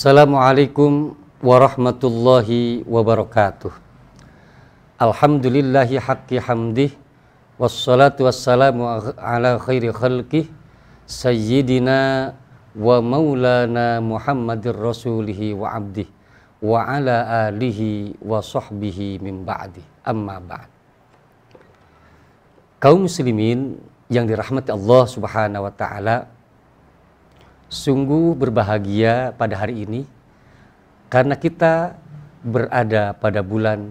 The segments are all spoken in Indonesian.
Assalamualaikum warahmatullahi wabarakatuh. Alhamdulillahi haqqi hamdih, wassalatu wassalamu ala khairi khalqih, sayyidina wa maulana Muhammadir rasulihi wa abdih, wa ala alihi wa sahbihi min ba'dih, amma ba'd. Kaum muslimin yang dirahmati Allah subhanahu wa ta'ala, sungguh berbahagia pada hari ini karena kita berada pada bulan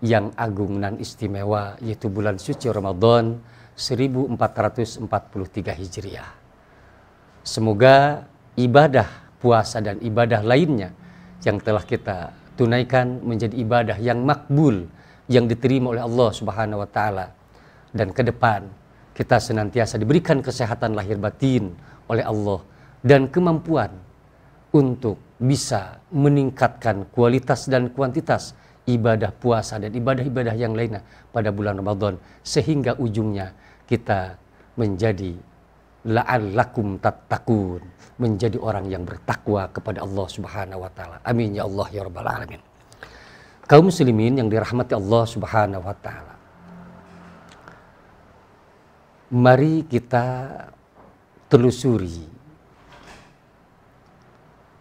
yang agung dan istimewa, yaitu bulan suci Ramadan 1443 Hijriah. Semoga ibadah puasa dan ibadah lainnya yang telah kita tunaikan menjadi ibadah yang makbul, yang diterima oleh Allah Subhanahu wa taala, dan ke depan kita senantiasa diberikan kesehatan lahir batin oleh Allah dan kemampuan untuk bisa meningkatkan kualitas dan kuantitas ibadah puasa dan ibadah-ibadah yang lainnya pada bulan Ramadan, sehingga ujungnya kita menjadi la'allakum tattaqun, menjadi orang yang bertakwa kepada Allah Subhanahu wa taala. Amin ya Allah ya rabbal alamin. Kaum muslimin yang dirahmati Allah Subhanahu wa taala, mari kita telusuri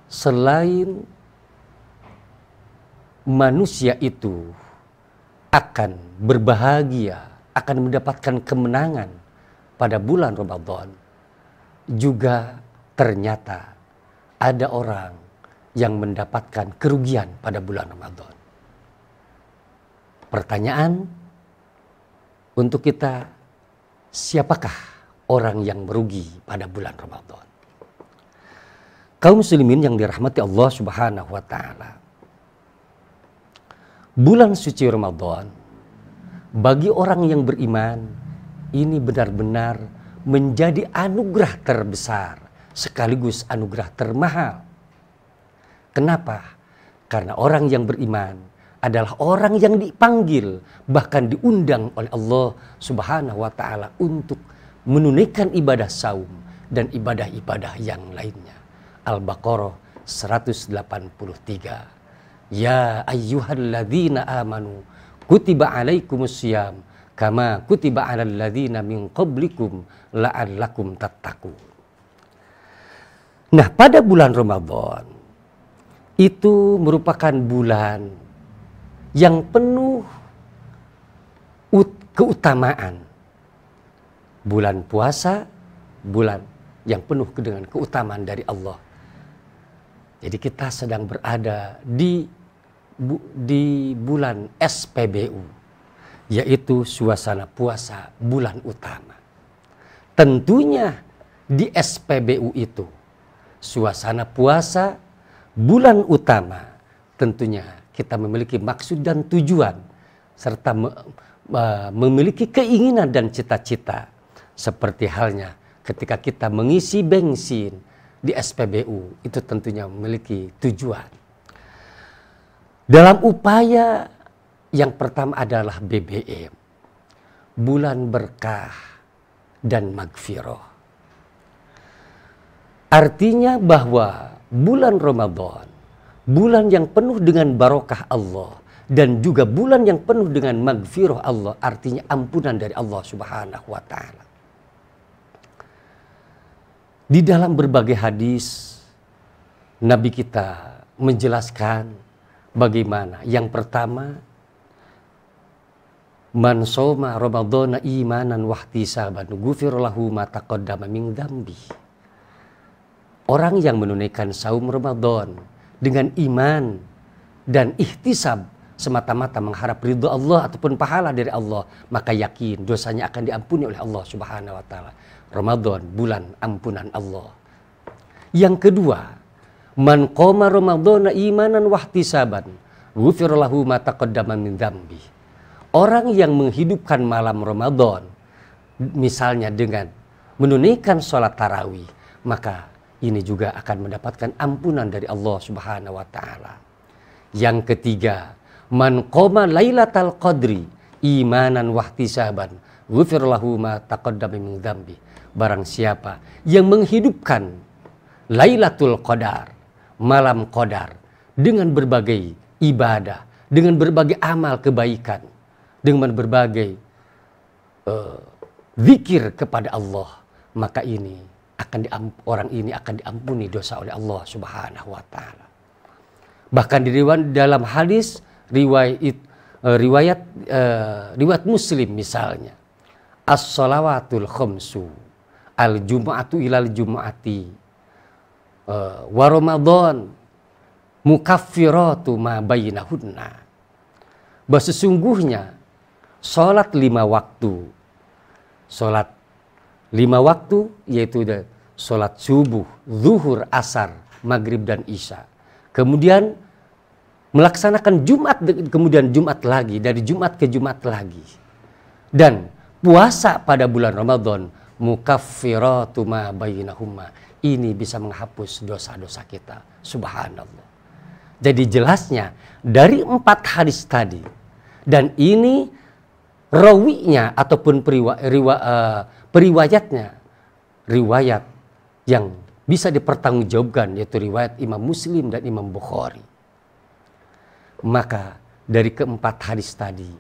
selain manusia itu akan berbahagia, akan mendapatkan kemenangan pada bulan Ramadan, juga ternyata ada orang yang mendapatkan kerugian pada bulan Ramadan. Pertanyaan untuk kita, siapakah orang yang merugi pada bulan Ramadan? Kaum muslimin yang dirahmati Allah Subhanahu wa taala, bulan suci Ramadan bagi orang yang beriman ini benar-benar menjadi anugerah terbesar sekaligus anugerah termahal. Kenapa? Karena orang yang beriman adalah orang yang dipanggil, bahkan diundang oleh Allah Subhanahu wa taala untuk menunaikan ibadah saum dan ibadah-ibadah yang lainnya. Al-Baqarah 183. Ya ayyuhalladzina amanu kutiba alaikumusiyam kama kutiba alal ladzina min qablikum la'allakum tattaqun. Nah, pada bulan Ramadan itu merupakan bulan yang penuh keutamaan. Bulan puasa, bulan yang penuh dengan keutamaan dari Allah. Jadi kita sedang berada di bulan SPBU, yaitu suasana puasa bulan utama. Tentunya di SPBU itu, suasana puasa bulan utama, tentunya kita memiliki maksud dan tujuan, serta memiliki keinginan dan cita-cita. Seperti halnya ketika kita mengisi bensin di SPBU, itu tentunya memiliki tujuan. Dalam upaya yang pertama adalah BBM, bulan berkah dan magfirah. Artinya bahwa bulan Ramadan, bulan yang penuh dengan barokah Allah, dan juga bulan yang penuh dengan magfirah Allah, artinya ampunan dari Allah Subhanahu wa taala. Di dalam berbagai hadis, Nabi kita menjelaskan bagaimana. Yang pertama, man shoma ramadhana imanan wahtisaban ghufira lahu ma taqaddama min dzambi. Orang yang menunaikan saum Ramadan dengan iman dan ihtisab, semata-mata mengharap ridho Allah ataupun pahala dari Allah, maka yakin dosanya akan diampuni oleh Allah Subhanahu wa taala. Ramadan bulan ampunan Allah. Yang kedua, man qoma ramadhana imanan wahtisaban ghufira lahu ma taqaddama min dzambi. Orang yang menghidupkan malam Ramadan, misalnya dengan menunaikan sholat tarawih, maka ini juga akan mendapatkan ampunan dari Allah Subhanahu wa taala. Yang ketiga, man qoma lailatal qadri imanan wahtisaban ghufira lahu ma taqaddama min dzambi. Barang siapa yang menghidupkan Lailatul Qadar, malam Qadar dengan berbagai ibadah, dengan berbagai amal kebaikan, dengan berbagai zikir kepada Allah, maka orang ini akan diampuni dosa oleh Allah Subhanahu wa taala. Bahkan dalam hadis riwayat Muslim misalnya, as-shalawatul khamsu al-jum'atu ilal jum'ati wa Ramadan mukaffiratu ma bainahunna. Bahwa sesungguhnya salat 5 waktu, salat 5 waktu yaitu salat subuh, zuhur, asar, maghrib dan isya. Kemudian melaksanakan Jumat, kemudian Jumat lagi, dari Jumat ke Jumat lagi. Dan puasa pada bulan Ramadan, mukaffiratu ma bainahuma. Ini bisa menghapus dosa-dosa kita. Subhanallah. Jadi jelasnya dari 4 hadis tadi, dan ini rawinya ataupun periwayatnya, riwayat yang bisa dipertanggungjawabkan, yaitu riwayat Imam Muslim dan Imam Bukhari. Maka dari keempat hadis tadi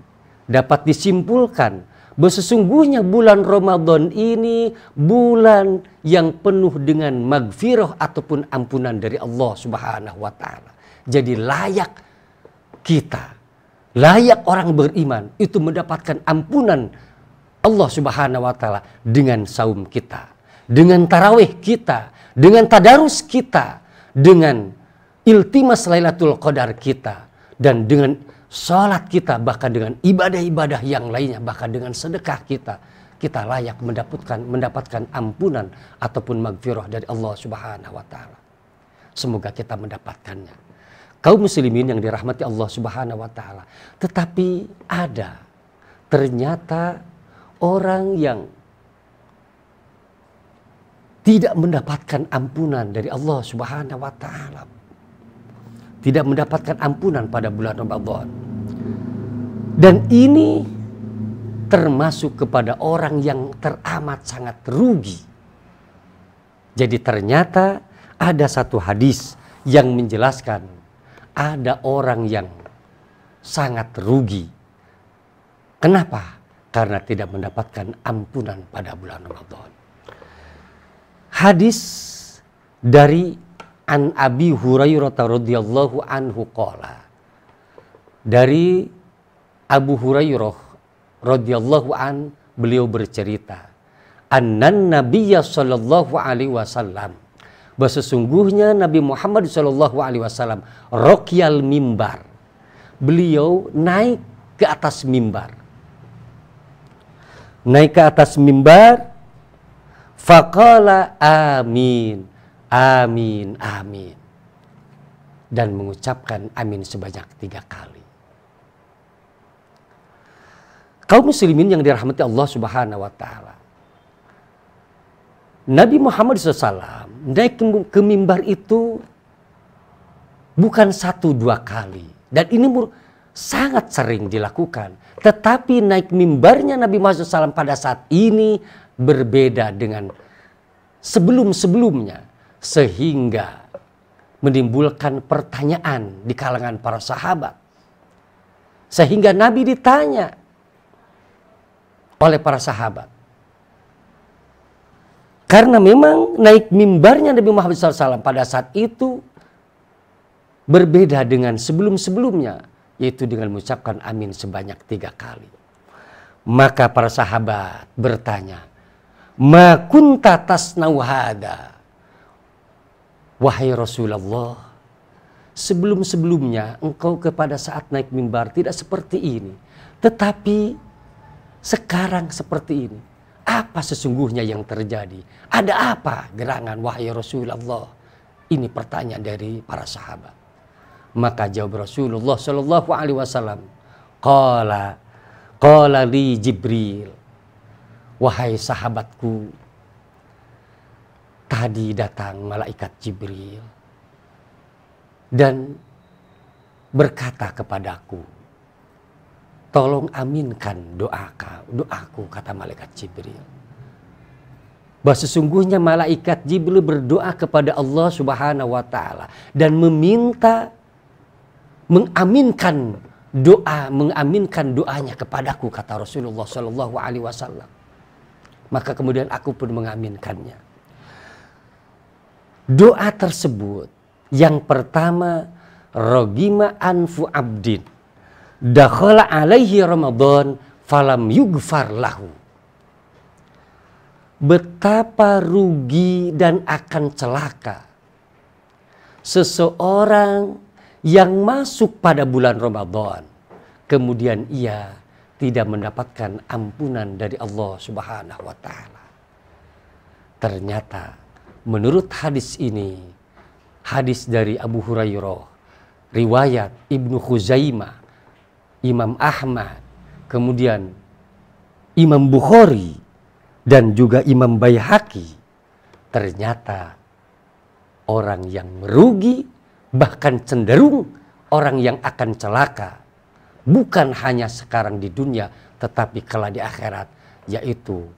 dapat disimpulkan bahwa sesungguhnya bulan Ramadan ini bulan yang penuh dengan magfirah ataupun ampunan dari Allah Subhanahu wa taala. Jadi layak kita, layak orang beriman itu mendapatkan ampunan Allah Subhanahu wa taala dengan saum kita, dengan tarawih kita, dengan tadarus kita, dengan iltimas Lailatul Qadar kita, dan dengan sholat kita, bahkan dengan ibadah-ibadah yang lainnya, bahkan dengan sedekah kita layak mendapatkan ampunan ataupun magfirah dari Allah Subhanahu wa taala. Semoga kita mendapatkannya. Kaum muslimin yang dirahmati Allah Subhanahu wa taala. Tetapi ada ternyata orang yang tidak mendapatkan ampunan dari Allah Subhanahu wa taala. Tidak mendapatkan ampunan pada bulan Ramadan. Dan ini termasuk kepada orang yang teramat sangat rugi. Jadi ternyata ada satu hadis yang menjelaskan ada orang yang sangat rugi. Kenapa? Karena tidak mendapatkan ampunan pada bulan Ramadan. Hadis dari An Abi Hurairah radhiyallahu anhu qala. Dari Abu Hurairah radhiyallahu an, beliau bercerita, annan nabiyya sallallahu alaihi wasallam, bahwa sesungguhnya Nabi Muhammad sallallahu alaihi wasallam raqyal mimbar. Beliau naik ke atas mimbar. Naik ke atas mimbar, faqala amin, amin, amin. Dan mengucapkan amin sebanyak 3 kali. Kaum muslimin yang dirahmati Allah Subhanahu wa taala. Nabi Muhammad SAW naik ke mimbar itu bukan 1-2 kali. Dan ini sangat sering dilakukan. Tetapi naik mimbarnya Nabi Muhammad SAW pada saat ini berbeda dengan sebelum-sebelumnya. Sehingga menimbulkan pertanyaan di kalangan para sahabat. Sehingga Nabi ditanya oleh para sahabat. Karena memang naik mimbarnya Nabi Muhammad SAW pada saat itu berbeda dengan sebelum-sebelumnya, yaitu dengan mengucapkan amin sebanyak 3 kali. Maka para sahabat bertanya, ma kunta tasnau hada, wahai Rasulullah, sebelum-sebelumnya engkau kepada saat naik mimbar tidak seperti ini, tetapi sekarang seperti ini. Apa sesungguhnya yang terjadi? Ada apa gerangan wahai Rasulullah? Ini pertanyaan dari para sahabat. Maka jawab Rasulullah Shallallahu Alaihi Wasallam, qala li Jibril, wahai sahabatku, tadi datang malaikat Jibril dan berkata kepadaku, tolong aminkan doaku, kata malaikat Jibril. bahwa sesungguhnya malaikat Jibril berdoa kepada Allah Subhanahu wa taala dan meminta mengaminkan doanya kepadaku, kata Rasulullah Shallallahu alaihi wasallam. Maka kemudian aku pun mengaminkannya. Doa tersebut yang pertama, rogima anfu abdin dakhala alaihi Ramadan falam yugfar lahu. Betapa rugi dan akan celaka seseorang yang masuk pada bulan Ramadan, kemudian ia tidak mendapatkan ampunan dari Allah Subhanahu wa taala. Ternyata menurut hadis ini, hadis dari Abu Hurairah, riwayat Ibnu Khuzaimah, Imam Ahmad, kemudian Imam Bukhari, dan juga Imam Baihaqi, ternyata orang yang merugi, bahkan cenderung orang yang akan celaka, bukan hanya sekarang di dunia, tetapi kelak di akhirat, yaitu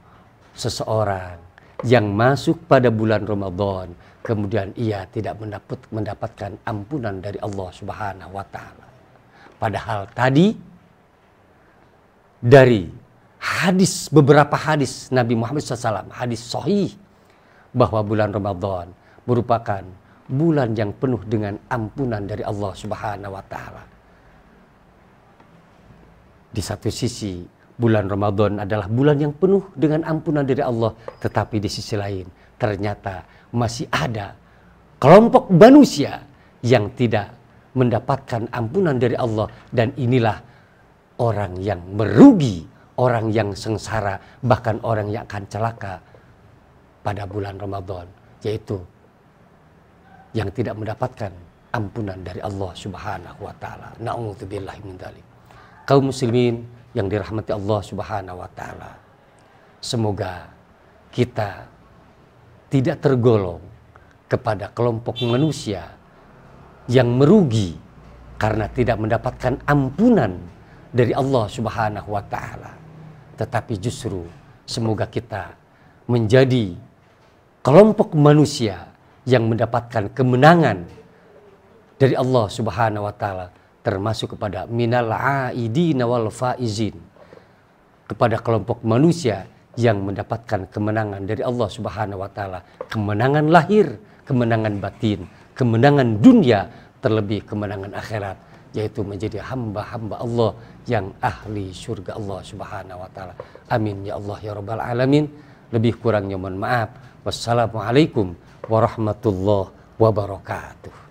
seseorang yang masuk pada bulan Ramadan, kemudian ia tidak mendapatkan ampunan dari Allah Subhanahu wa taala. Padahal tadi dari beberapa hadis Nabi Muhammad SAW, hadis sahih, bahwa bulan Ramadan merupakan bulan yang penuh dengan ampunan dari Allah Subhanahu wa taala. Di satu sisi bulan Ramadan adalah bulan yang penuh dengan ampunan dari Allah, tetapi di sisi lain ternyata masih ada kelompok manusia yang tidak mendapatkan ampunan dari Allah, dan inilah orang yang merugi, orang yang sengsara, bahkan orang yang akan celaka pada bulan Ramadan, yaitu yang tidak mendapatkan ampunan dari Allah Subhanahu wa taala. Na'udzubillahi min dzalik. Kaum muslimin yang dirahmati Allah Subhanahu wa taala, semoga kita tidak tergolong kepada kelompok manusia yang merugi karena tidak mendapatkan ampunan dari Allah Subhanahu wa taala, tetapi justru semoga kita menjadi kelompok manusia yang mendapatkan kemenangan dari Allah Subhanahu wa taala, termasuk kepada minal aidina wal faizin, kepada kelompok manusia yang mendapatkan kemenangan dari Allah Subhanahu wa taala, kemenangan lahir, kemenangan batin, kemenangan dunia, terlebih kemenangan akhirat, yaitu menjadi hamba-hamba Allah yang ahli surga Allah Subhanahu wa taala. Amin ya Allah ya rabbal alamin. Lebih kurangnya mohon maaf. Wassalamualaikum warahmatullahi wabarakatuh.